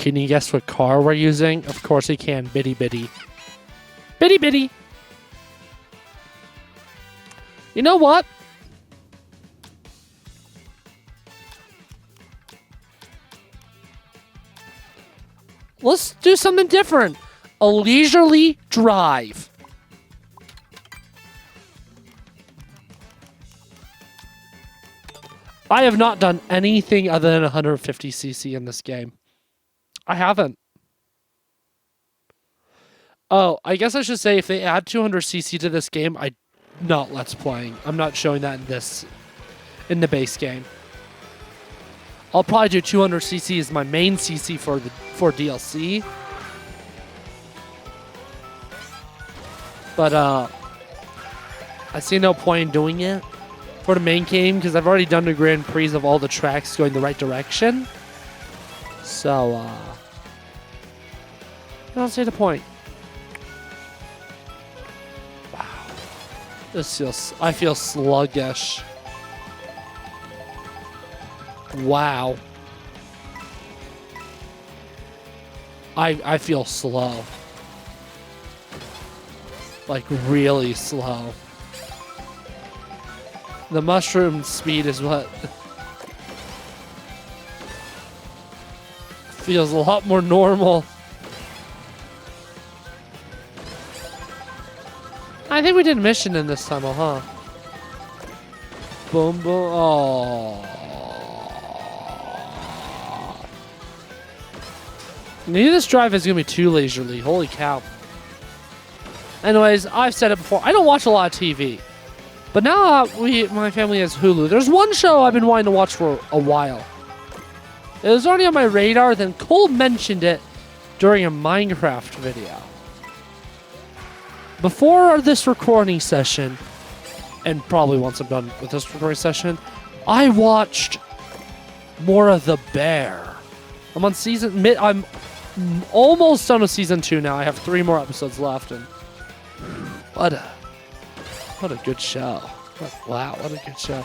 Can you guess what car we're using? Of course he can. Bitty bitty. Bitty bitty. You know what? Let's do something different. A leisurely drive. I have not done anything other than 150cc in this game. I haven't. Oh, I guess I should say if they add 200cc to this game, I'm not Let's Playing. I'm not showing that in the base game. I'll probably do 200cc as my main CC for DLC. But I see no point in doing it for the main game because I've already done the Grand Prix of all the tracks going the right direction. So I don't see the point. Wow. I feel sluggish. Wow. I feel slow. Like really slow. The mushroom speed is what feels a lot more normal. I think we did a mission in this tunnel, huh? Boom, boom. Oh. Maybe this drive is going to be too leisurely. Holy cow. Anyways, I've said it before. I don't watch a lot of TV. But now my family has Hulu. There's one show I've been wanting to watch for a while. It was already on my radar, then Cole mentioned it during a Minecraft video. Before this recording session, and probably once I'm done with this recording session, I watched more of The Bear. I'm almost done with season 2 now. I have 3 more episodes left, and what a good show. Wow, what a good show.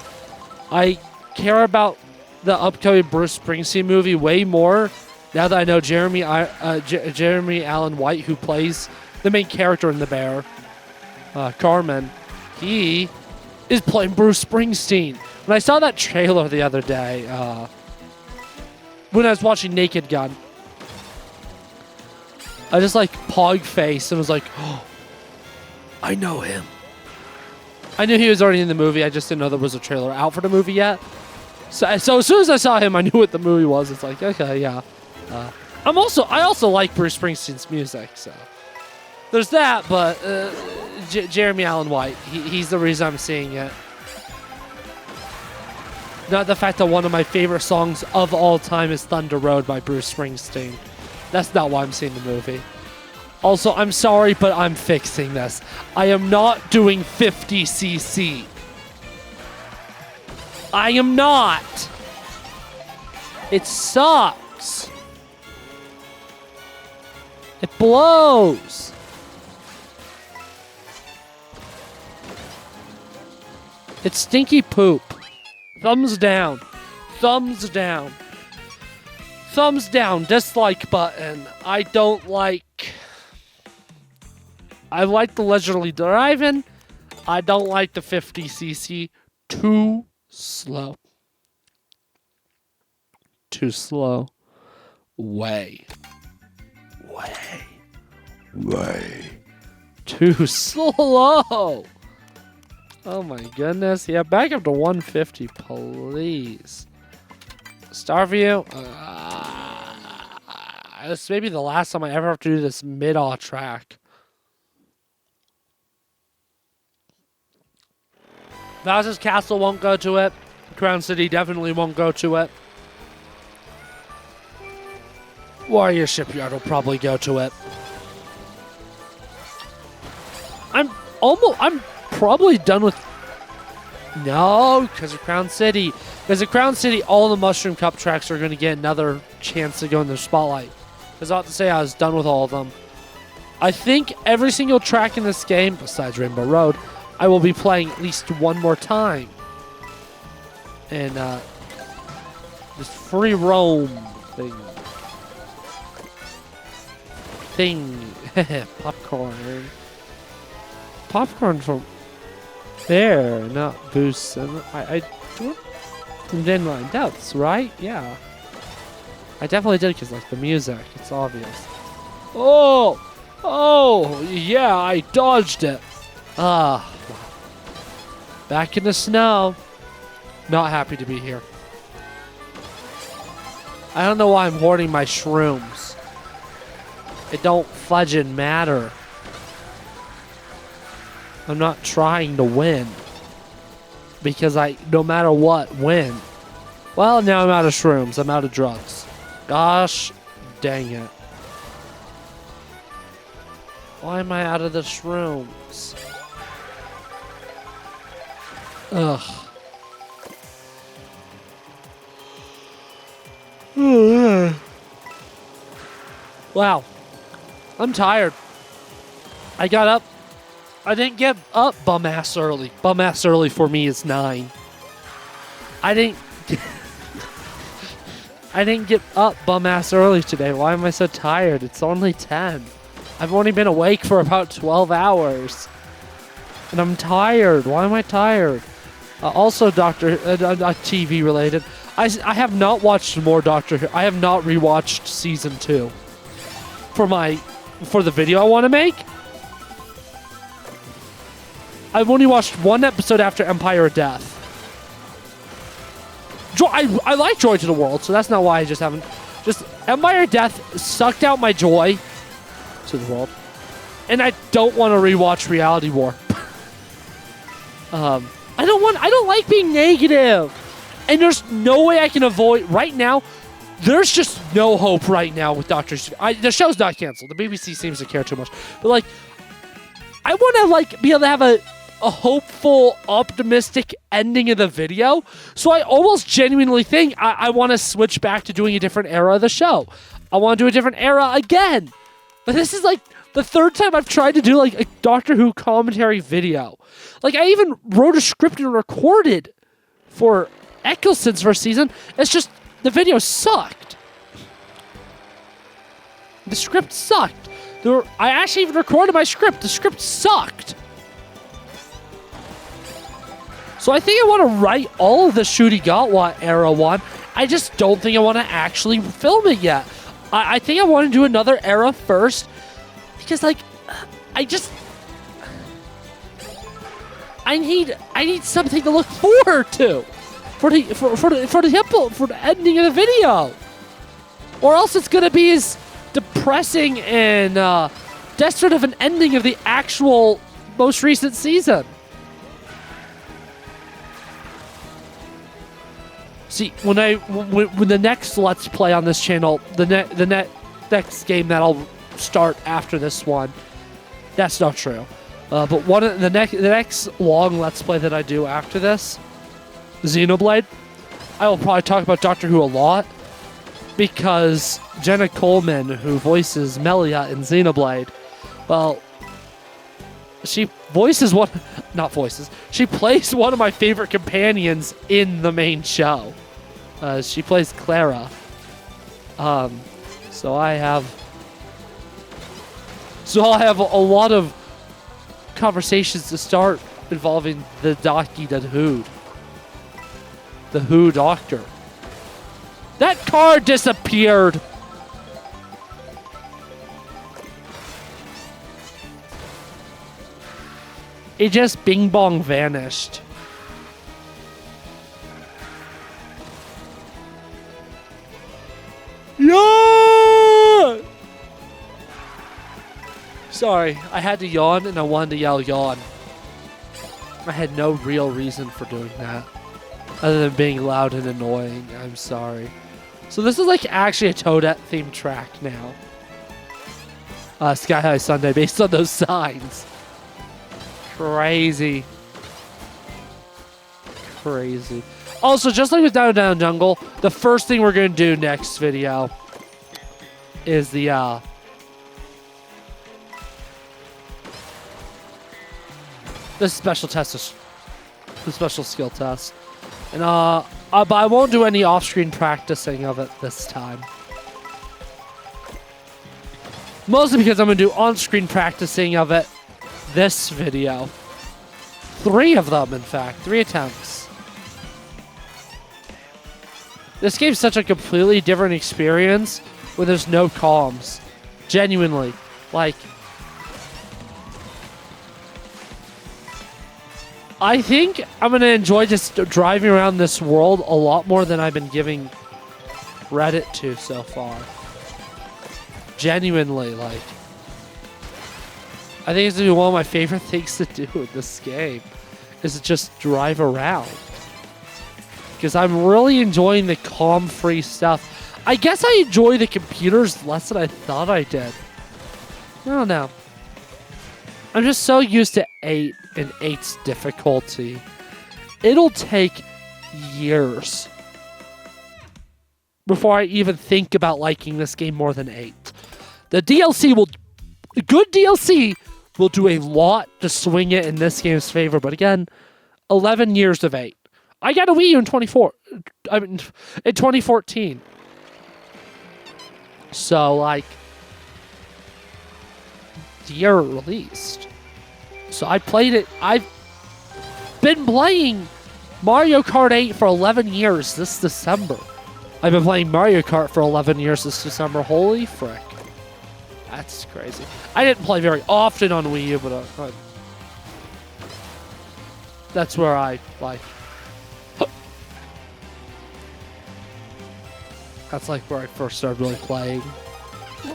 I care about the upcoming Bruce Springsteen movie way more now that I know Jeremy Allen White, who plays the main character in The Bear, Carmen, he is playing Bruce Springsteen. When I saw that trailer the other day, when I was watching Naked Gun, I just like pog face and was like, oh, I know him. I knew he was already in the movie. I just didn't know there was a trailer out for the movie yet. So as soon as I saw him, I knew what the movie was. It's like, okay, yeah. I also like Bruce Springsteen's music, so there's that. But Jeremy Allen White, he's the reason I'm seeing it. Not the fact that one of my favorite songs of all time is Thunder Road by Bruce Springsteen. That's not why I'm seeing the movie. Also, I'm sorry, but I'm fixing this. I am not doing 50cc. I am not. It sucks. It blows. It's stinky poop. Thumbs down. Thumbs down. Thumbs down. Dislike button. I don't like... I like the leisurely driving. I don't like the 50cc. Too slow. Too slow. Way. Too slow. Oh my goodness. Yeah, back up to 150, please. Starview. This may be the last time I ever have to do this mid-aw track. Bowser's Castle won't go to it. Crown City definitely won't go to it. Warrior Shipyard will probably go to it. I'm probably done with... No, because of Crown City. Because of Crown City, all the Mushroom Cup tracks are going to get another chance to go in the spotlight. Because I have to say I was done with all of them. I think every single track in this game, besides Rainbow Road, I will be playing at least one more time. And this free roam thing. thing. Popcorn. Popcorn from there, not boosts. I don't. Dandelion Depths, right? Yeah. I definitely did because like the music. It's obvious. Oh! Oh! Yeah, I dodged it. Ah. Back in the snow. Not happy to be here. I don't know why I'm hoarding my shrooms. It don't fudgin' matter. I'm not trying to win. Because I, no matter what, win. Well, now I'm out of shrooms. I'm out of drugs. Gosh dang it. Why am I out of the shrooms? Ugh. Wow. I'm tired. I got up. I didn't get up bum ass early. Bum ass early for me is 9. I didn't get up bum ass early today. Why am I so tired? It's only 10. I've only been awake for about 12 hours. And I'm tired. Why am I tired? Also, TV related. I have not watched more Doctor Who. I have not rewatched season 2 for the video I want to make. I've only watched one episode after Empire of Death. I like Joy to the World, so that's not why I just haven't. Just Empire of Death sucked out my joy to the world, and I don't want to rewatch Reality War. I don't like being negative, and there's no way I can avoid right now. There's just no hope right now with Doctor. The show's not canceled. The BBC seems to care too much, but like, I want to like be able to have a hopeful, optimistic ending of the video. So I almost genuinely think I want to switch back to doing a different era of the show. I want to do a different era again. But this is like the third time I've tried to do like a Doctor Who commentary video. Like I even wrote a script and recorded for Eccleston's first season. It's just the video sucked. The script sucked. I actually even recorded my script. The script sucked. So I think I want to write all of the Ncuti Gatwa era one. I just don't think I want to actually film it yet. I think I want to do another era first. Because like, I need something to look forward to for the ending of the video. Or else it's gonna be as depressing and desperate of an ending of the actual most recent season. See, when the next Let's Play on this channel, the next game that I'll start after this one, that's not true. But the next long Let's Play that I do after this, Xenoblade, I will probably talk about Doctor Who a lot because Jenna Coleman, who voices Melia in Xenoblade, well, she plays one of my favorite companions in the main show. She plays Clara. So I'll have a lot of conversations to start involving the Who. The Who Doctor. That car disappeared! It just bing bong vanished. Yeah! Sorry, I had to yawn and I wanted to yell yawn. I had no real reason for doing that. Other than being loud and annoying. I'm sorry. So this is like actually a Toadette themed track now. Sky High Sunday based on those signs. Crazy. Crazy. Also, just like with Down Jungle, the first thing we're going to do next video is the special test, the special skill test. And but I won't do any off-screen practicing of it this time. Mostly because I'm going to do on-screen practicing of it this video. 3 of them, in fact. 3 attempts. This game's such a completely different experience when there's no comms. Genuinely. Like, I think I'm going to enjoy just driving around this world a lot more than I've been giving credit to so far. Genuinely, like, I think it's going to be one of my favorite things to do in this game is to just drive around. Because I'm really enjoying the calm-free stuff. I guess I enjoy the computers less than I thought I did. I don't know. I'm just so used to 8 and 8's difficulty. It'll take years before I even think about liking this game more than 8. The DLC will... Good DLC will do a lot to swing it in this game's favor, but again, 11 years of 8. I got a Wii U in 2014. So, like, the year it released. So I played it. I've been playing Mario Kart 8 for 11 years this December. I've been playing Mario Kart for 11 years this December. Holy frick. That's crazy. I didn't play very often on Wii U, but that's where I, like... That's like where I first started really playing.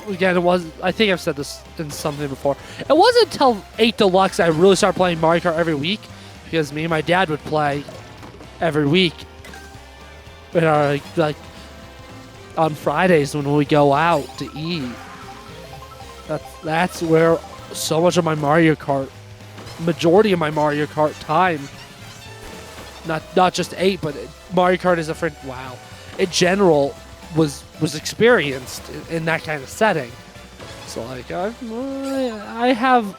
Again, it was... I think I've said this in something before. It wasn't until 8 Deluxe I really started playing Mario Kart every week, because me and my dad would play every week. Like on Fridays when we go out to eat. That's where so much of my Mario Kart, majority of my Mario Kart time, not just 8, but Mario Kart as a friend, wow, in general, was experienced in that kind of setting. So like I have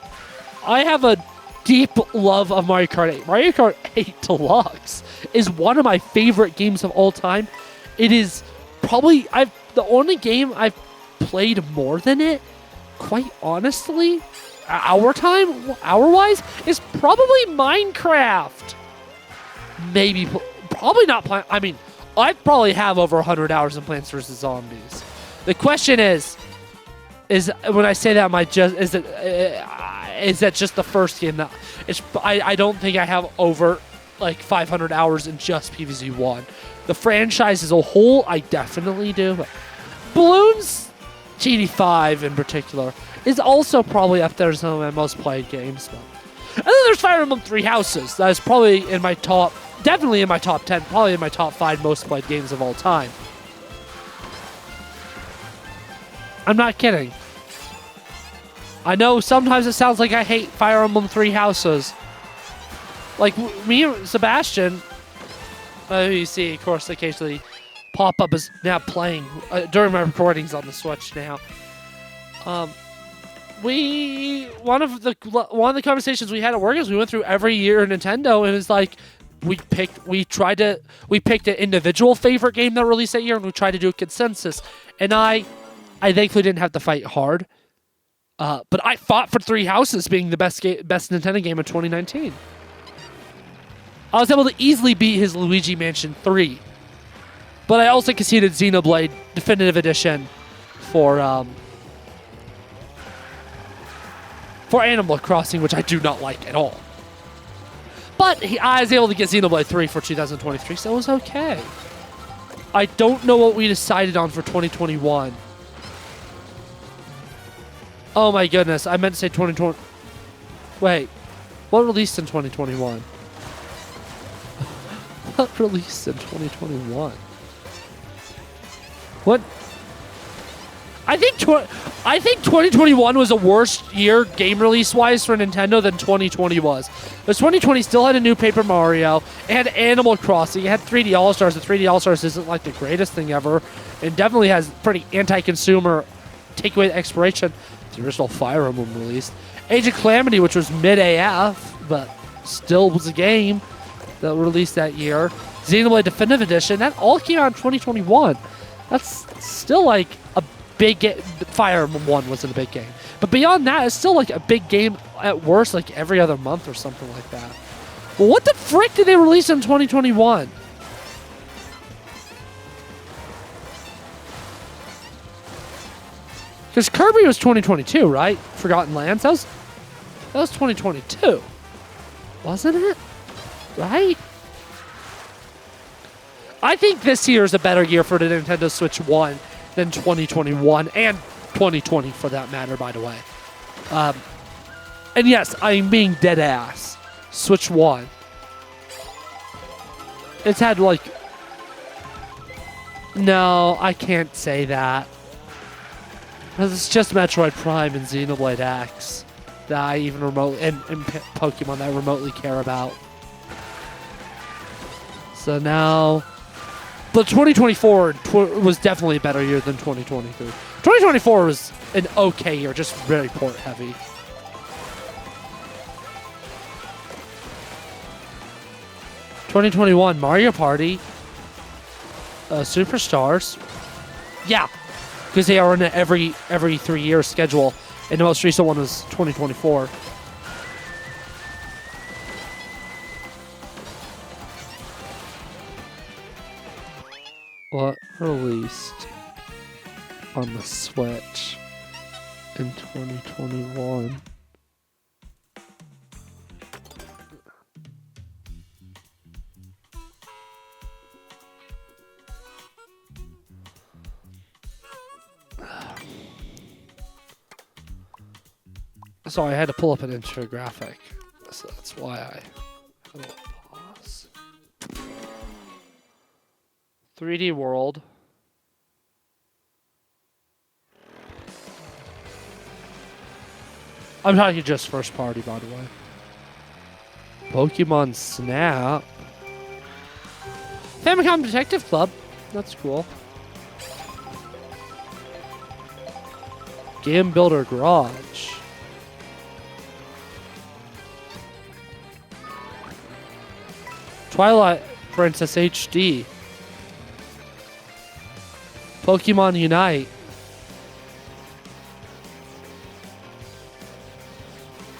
a deep love of Mario Kart 8. Mario Kart 8 Deluxe is one of my favorite games of all time. It is probably the only game I've played more than it, quite honestly, hour-wise, is probably Minecraft. Maybe, probably not playing. I mean, I probably have over 100 hours in Plants vs. Zombies. The question is when I say that, is that just the first game that I don't think I have over like 500 hours in just PvZ1. The franchise as a whole, I definitely do. But Balloons GD5 in particular is also probably up there as some of my most played games. But. And then there's Fire Emblem Three Houses. That is probably in my top, definitely in my top 10, probably in my top 5 most played games of all time. I'm not kidding. I know sometimes it sounds like I hate Fire Emblem Three Houses. Like, me and Sebastian, you see, of course, occasionally pop up as now playing during my recordings on the Switch now. One of the conversations we had at work is we went through every year in Nintendo, and it's like we picked an individual favorite game that released that year, and we tried to do a consensus. And I thankfully didn't have to fight hard, but I fought for Three Houses being the best Nintendo game of 2019. I was able to easily beat his Luigi Mansion 3, but I also conceded Xenoblade Definitive Edition for Animal Crossing, which I do not like at all. But I was able to get Xenoblade 3 for 2023, so it was okay. I don't know what we decided on for 2021. Oh my goodness, I meant to say 2020. Wait, what released in 2021? What released in 2021? What? I think 2021 was a worse year game release-wise for Nintendo than 2020 was. Because 2020 still had a new Paper Mario, it had Animal Crossing, it had 3D All-Stars. The 3D All-Stars isn't like the greatest thing ever, and definitely has pretty anti-consumer, take away the expiration. The original Fire Emblem released. Age of Calamity, which was mid-AF, but still was a game that released that year. Xenoblade Definitive Edition, that all came out in 2021. That's still like Fire Emblem 1 wasn't a big game. But beyond that, it's still like a big game at worst, like every other month or something like that. Well, what the frick did they release in 2021? Because Kirby was 2022, right? Forgotten Lands. That was 2022. Wasn't it? Right? I think this year is a better year for the Nintendo Switch 1 than 2021 and 2020 for that matter, by the way. And yes, I'm being dead ass. Switch 1. It's had like... No, I can't say that. Because it's just Metroid Prime and Xenoblade X that I even remotely... And Pokemon that I remotely care about. So now... But 2024 was definitely a better year than 2023. 2024 was an okay year, just very port heavy. ...2021, Mario Party, Superstars. Yeah, because they are on an every 3 year schedule, and the most recent one was 2024. What released on the Switch in 2021? Sorry, I had to pull up an infographic, so that's why I had to pause. 3D World. I'm talking just first party, by the way. Pokemon Snap. Famicom Detective Club. That's cool. Game Builder Garage. Twilight Princess HD. Pokemon Unite.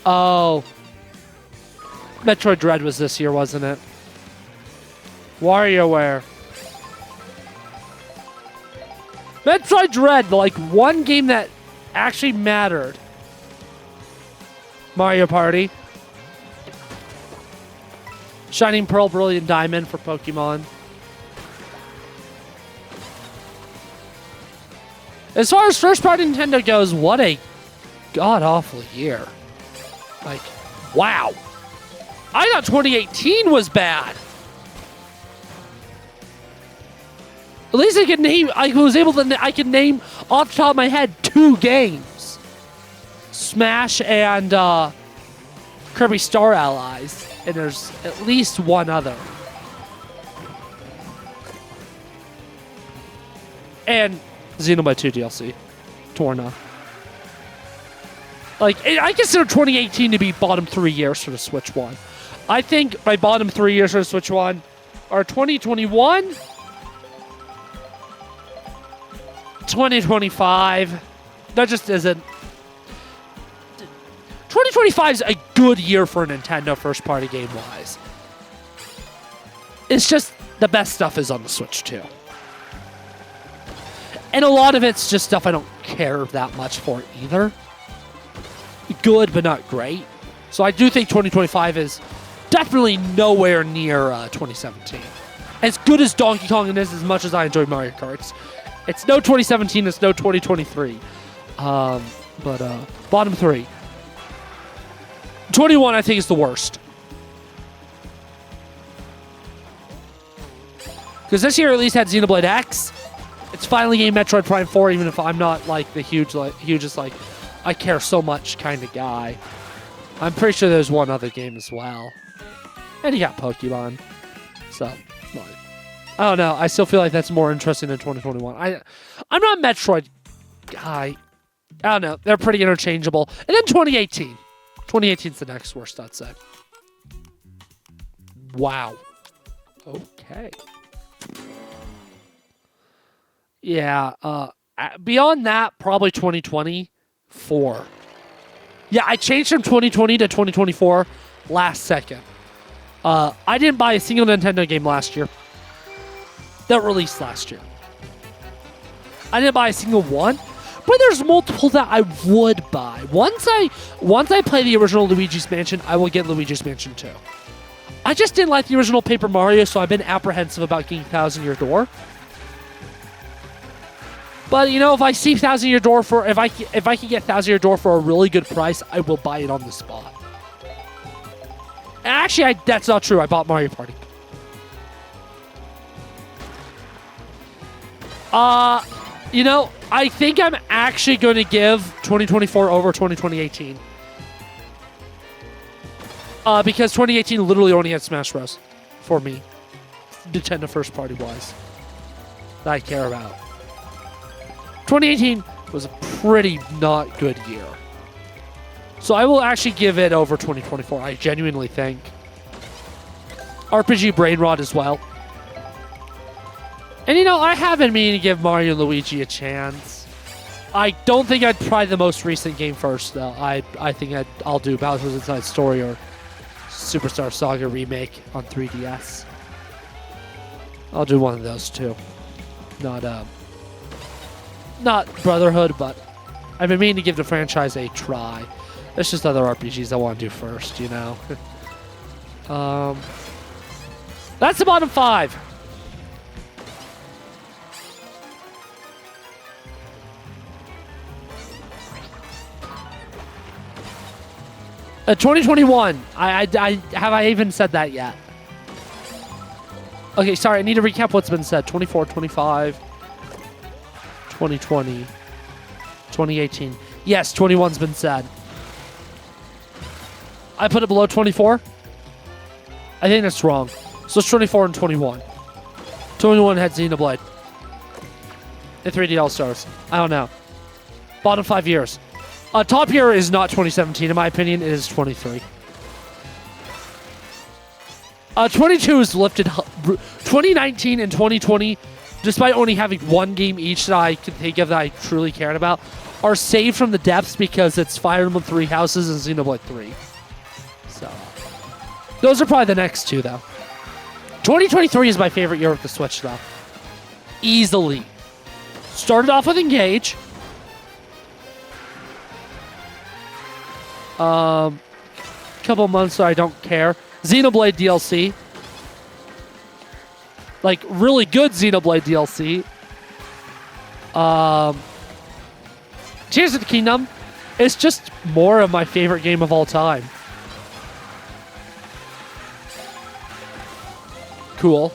Oh. Metroid Dread was this year, wasn't it? WarioWare. Metroid Dread, like one game that actually mattered. Mario Party. Shining Pearl, Brilliant Diamond for Pokemon. As far as first-party Nintendo goes, what a god-awful year. Like, wow. I thought 2018 was bad. At least I could name, I could name off the top of my head 2 games. Smash and Kirby Star Allies. And there's at least one other. And Xenoblade 2 DLC. Torna. Like, I consider 2018 to be bottom 3 years for the Switch 1. I think my bottom 3 years for the Switch 1 are 2021, 2025. That just isn't. 2025 is a good year for Nintendo first-party game-wise. It's just the best stuff is on the Switch, too. And a lot of it's just stuff I don't care that much for either. Good, but not great. So I do think 2025 is definitely nowhere near 2017. As good as Donkey Kong is, as much as I enjoy Mario Kart, it's no 2017, it's no 2023. But bottom 3. 21, I think, is the worst. Because this year at least had Xenoblade X. It's finally getting Metroid Prime 4, even if I'm not like the hugest like I care so much kind of guy. I'm pretty sure there's one other game as well. And you got Pokemon. So, like, I don't know. I still feel like that's more interesting than 2021. I'm not a Metroid guy. I don't know. They're pretty interchangeable. And then 2018. 2018 is the next worst, I'd say. Wow. Okay. Yeah, Beyond that, probably 2024. Yeah, I changed from 2020 to 2024 last second. I didn't buy a single Nintendo game last year that released last year. I didn't buy a single one, but there's multiple that I would buy. Once I play the original Luigi's Mansion, I will get Luigi's Mansion 2. I just didn't like the original Paper Mario, so I've been apprehensive about getting Thousand Year Door. But you know, if I see Thousand Year Door if I can get Thousand Year Door for a really good price, I will buy it on the spot. And actually, that's not true. I bought Mario Party. You know, I think I'm actually going to give 2024 over 2018. Because 2018 literally only had Smash Bros. For me. Nintendo first party wise. That I care about. 2018 was a pretty not good year. So I will actually give it over 2024. I genuinely think. RPG Brain Rot as well. And you know, I have been meaning to give Mario and Luigi a chance. I don't think I'd try the most recent game first, though. I think I'll do Bowser's Inside Story or Superstar Saga Remake on 3DS. I'll do one of those two. Not Brotherhood, but I've been meaning to give the franchise a try. There's just other RPGs I want to do first, you know. That's the bottom 5. Uh, 2021. Have I even said that yet? Okay, sorry. I need to recap what's been said. 24, 25, 2020, 2018. Yes, 21's been said. I put it below 24? I think that's wrong. So it's 24 and 21. 21 had Xenoblade. And 3D All-Stars. I don't know. Bottom 5 years. Top year is not 2017, in my opinion. It is 23. 22 is lifted. 2019 and 2020, despite only having one game each that I can think of that I truly cared about, are saved from the depths because it's Fire Emblem 3 Houses and Xenoblade 3. So, those are probably the next two, though. 2023 is my favorite year with the Switch, though. Easily. Started off with Engage. Couple months so I don't care. Xenoblade DLC. Like, really good Xenoblade DLC. Tears of the Kingdom. It's just more of my favorite game of all time. Cool.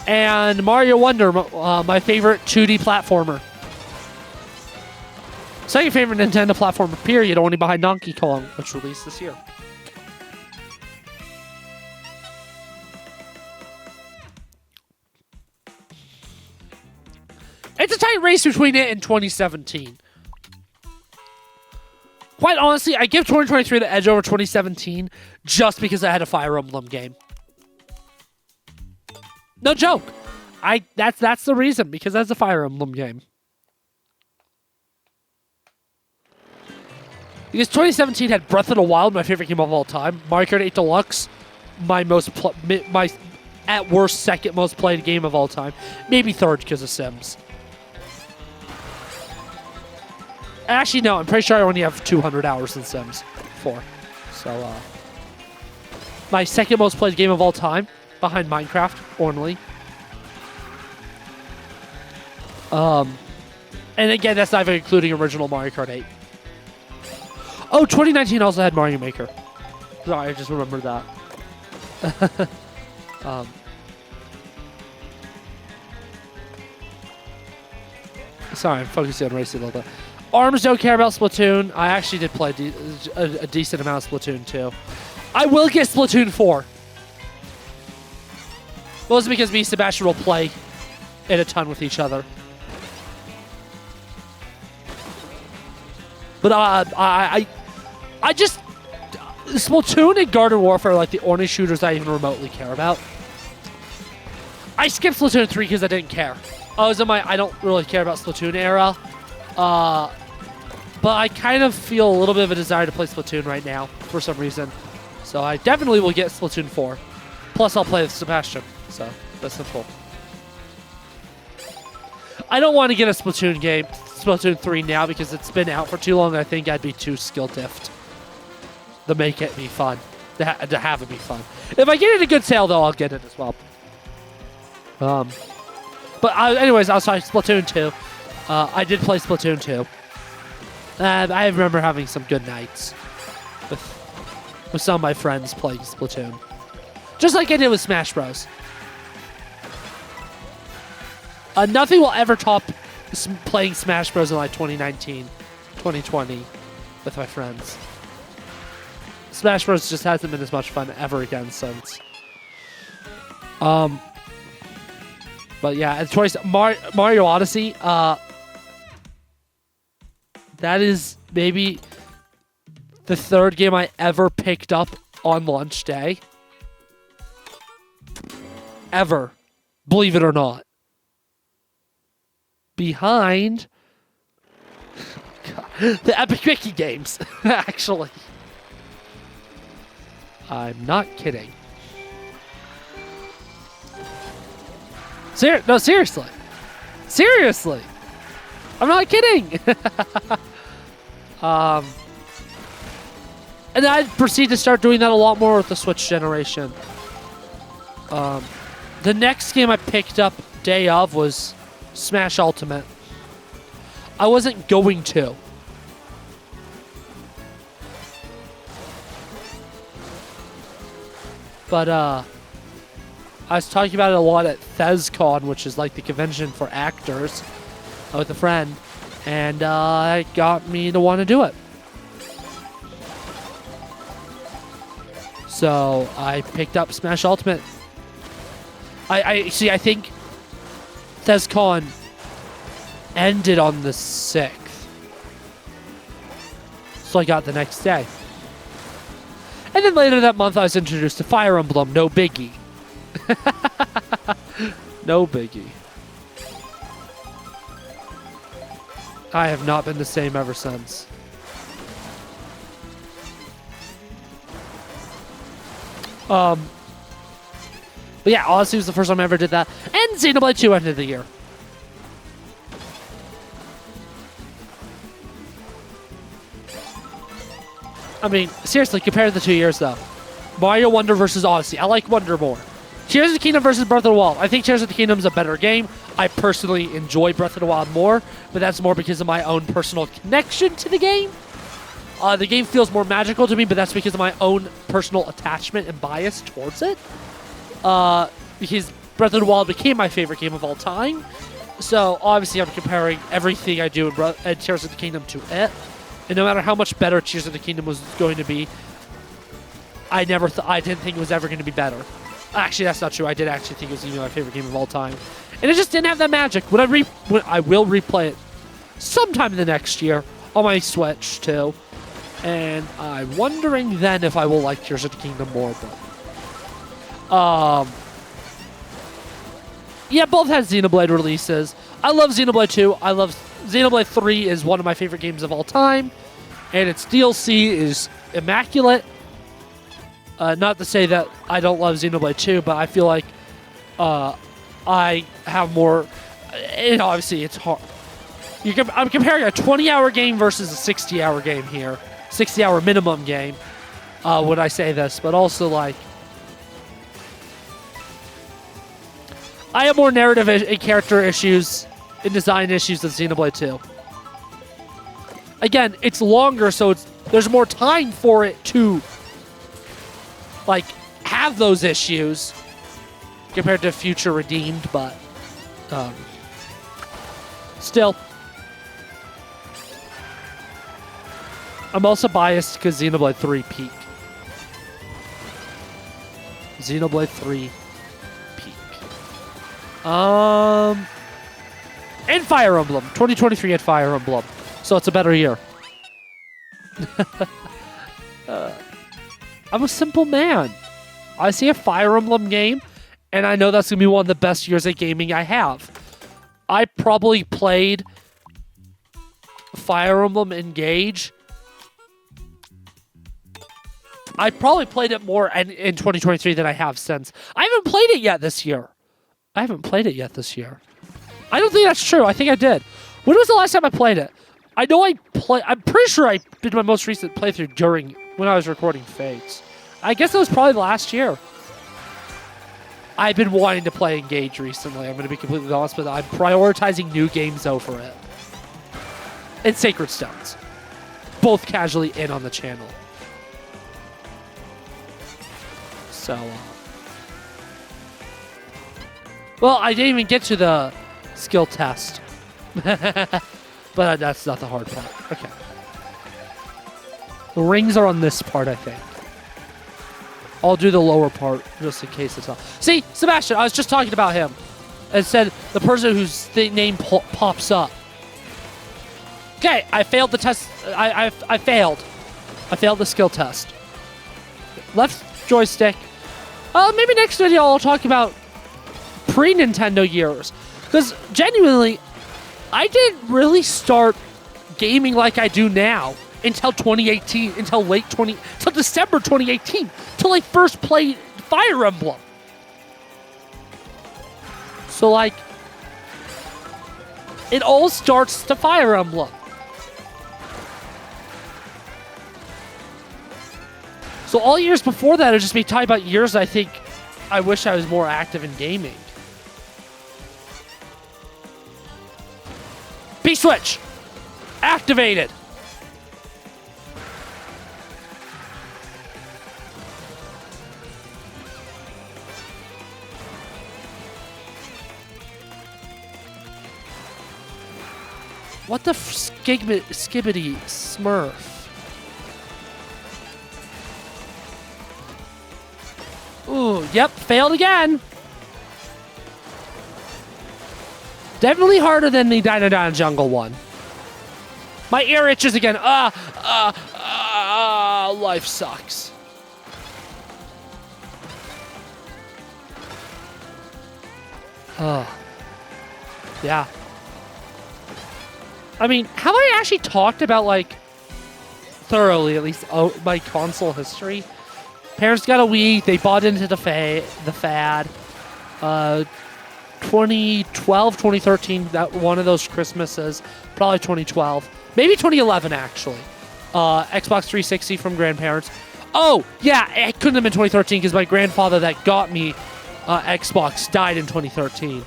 And Mario Wonder, my favorite 2D platformer. Second favorite Nintendo platformer, period, only behind Donkey Kong, which released this year. It's a tight race between it and 2017. Quite honestly, I give 2023 the edge over 2017 just because I had a Fire Emblem game. No joke. That's the reason, because that's a Fire Emblem game. Because 2017 had Breath of the Wild, my favorite game of all time. Mario Kart 8 Deluxe, my at worst second most played game of all time. Maybe third because of Sims. Actually, no, I'm pretty sure I only have 200 hours in Sims 4. So, my second most played game of all time, behind Minecraft, only. And again, that's not even including original Mario Kart 8. Oh, 2019 also had Mario Maker. Sorry, I just remembered that. Sorry, I'm focusing on racing a little bit. ARMS don't care about Splatoon. I actually did play a decent amount of Splatoon 2. I will get Splatoon 4. Mostly because me and Sebastian will play it a ton with each other. But I just... Splatoon and Garden Warfare are like the only shooters I even remotely care about. I skipped Splatoon 3 because I didn't care. I was in my I don't really care about Splatoon era. But I kind of feel a little bit of a desire to play Splatoon right now for some reason. So I definitely will get Splatoon 4. Plus I'll play with Sebastian. So that's simple. I don't want to get a Splatoon game, Splatoon 3 now because it's been out for too long. I think I'd be too skill diffed to make it be fun, to have it be fun. If I get it a good sale though, I'll get it as well. Anyways, I was talking Splatoon 2. I did play Splatoon 2. And I remember having some good nights with some of my friends playing Splatoon. Just like I did with Smash Bros. Nothing will ever top playing Smash Bros. In like 2019, 2020 with my friends. Smash Bros. Just hasn't been as much fun ever again since. But yeah, choice Mario Odyssey. That is maybe the third game I ever picked up on launch day. Ever. Believe it or not. Behind the Epic Mickey games, actually. I'm not kidding. No, seriously. Seriously. I'm not kidding. And I proceed to start doing that a lot more with the Switch generation. The next game I picked up day of was Smash Ultimate. I wasn't going to. But I was talking about it a lot at ThesCon, which is like the convention for actors, with a friend, and it got me to want to do it. So I picked up Smash Ultimate. I think ThesCon ended on the 6th. So I got the next day. And then later that month I was introduced to Fire Emblem, no biggie. No biggie. I have not been the same ever since. But yeah, Odyssey was the first time I ever did that. And Xenoblade 2 ended the year. I mean, seriously, compare the 2 years though. Mario Wonder versus Odyssey. I like Wonder more. Tears of the Kingdom versus Breath of the Wild. I think Tears of the Kingdom is a better game. I personally enjoy Breath of the Wild more, but that's more because of my own personal connection to the game. The game feels more magical to me, but that's because of my own personal attachment and bias towards it. Because Breath of the Wild became my favorite game of all time. So obviously I'm comparing everything I do in Tears of the Kingdom to it. And no matter how much better Tears of the Kingdom was going to be, I didn't think it was ever going to be better. Actually, that's not true. I did actually think it was even my favorite game of all time. And it just didn't have that magic. When I will replay it sometime in the next year on my Switch too. And I'm wondering then if I will like Tears of the Kingdom more. But yeah, both had Xenoblade releases. I love Xenoblade 2. I love Xenoblade 3 is one of my favorite games of all time. And its DLC is immaculate. Not to say that I don't love Xenoblade 2, but I feel like I have more... And obviously, it's hard. I'm comparing a 20-hour game versus a 60-hour game here. 60-hour minimum game when I say this. But also, like... I have more narrative and character issues and design issues than Xenoblade 2. Again, it's longer, so there's more time for it to... like, have those issues compared to Future Redeemed, but still. I'm also biased because Xenoblade 3 peak. Xenoblade 3 peak. And Fire Emblem. 2023 had Fire Emblem. So it's a better year. I'm a simple man. I see a Fire Emblem game, and I know that's going to be one of the best years of gaming I have. I probably played Fire Emblem Engage. I probably played it more in 2023 than I have since. I haven't played it yet this year. I don't think that's true. I think I did. When was the last time I played it? I know I'm pretty sure I did my most recent playthrough when I was recording Fates. I guess it was probably last year. I've been wanting to play Engage recently. I'm going to be completely honest, but I'm prioritizing new games over it. And Sacred Stones. Both casually in on the channel. So, well, I didn't even get to the skill test. But that's not the hard part. Okay. The rings are on this part, I think. I'll do the lower part just in case it's not. See, Sebastian, I was just talking about him. And said the person whose name pops up. Okay, I failed the test. I failed. I failed the skill test. Left joystick. Maybe next video I'll talk about pre-Nintendo years. Because genuinely, I didn't really start gaming like I do now until 2018, until December 2018, till I first played Fire Emblem. So, like, it all starts to Fire Emblem. So all years before that, it'd just be talking about years I think I wish I was more active in gaming. B-switch! Activated! What the skibbity smurf? Ooh, yep, failed again. Definitely harder than the Dandelion Jungle one. My ear itches again. Life sucks. Yeah. I mean, have I actually talked about, like, thoroughly, at least, my console history? Parents got a Wii. They bought into the fad. 2012, 2013, that one of those Christmases. Probably 2012. Maybe 2011, actually. Xbox 360 from grandparents. Oh, yeah, it couldn't have been 2013 because my grandfather that got me Xbox died in 2013.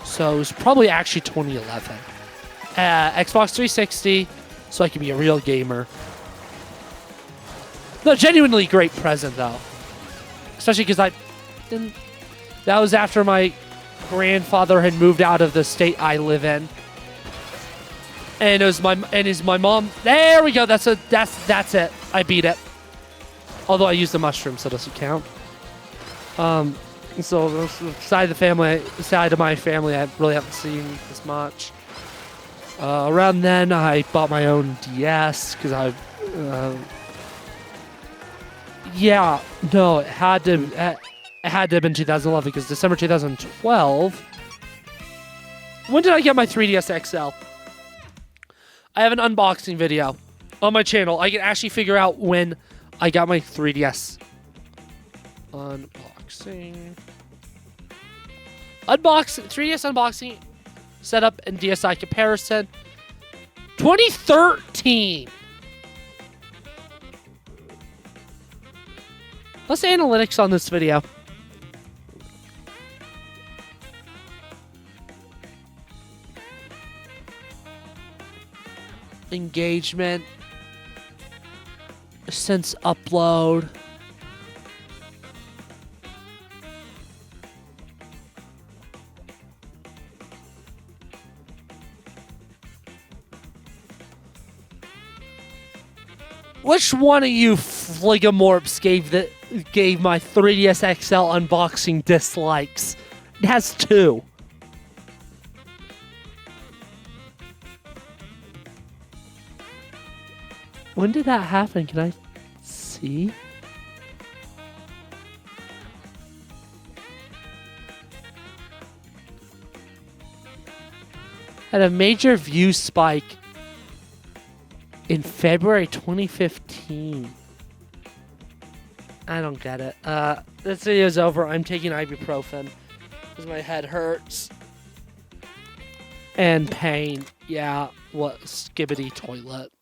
So it was probably actually 2011. Xbox 360, so I can be a real gamer. No, genuinely great present, though. Especially because that was after my grandfather had moved out of the state I live in. And it was my mom. There we go. That's it. I beat it. Although I used the mushroom, so it doesn't count. So the side of my family, I really haven't seen as much. Around then, I bought my own DS because it had to have been 2011 because December 2012. When did I get my 3DS XL? I have an unboxing video on my channel. I can actually figure out when I got my 3DS. Unboxing. 3DS unboxing, setup, and DSi comparison. 2013. Let's analytics on this video. Engagement. Since upload. Which one of you fligamorphs gave my 3DS XL unboxing dislikes? It has 2. When did that happen? Can I see? had a major view spike in February 2015. I don't get it. This video's over. I'm taking ibuprofen because my head hurts. And pain. Yeah, what skibbity toilet.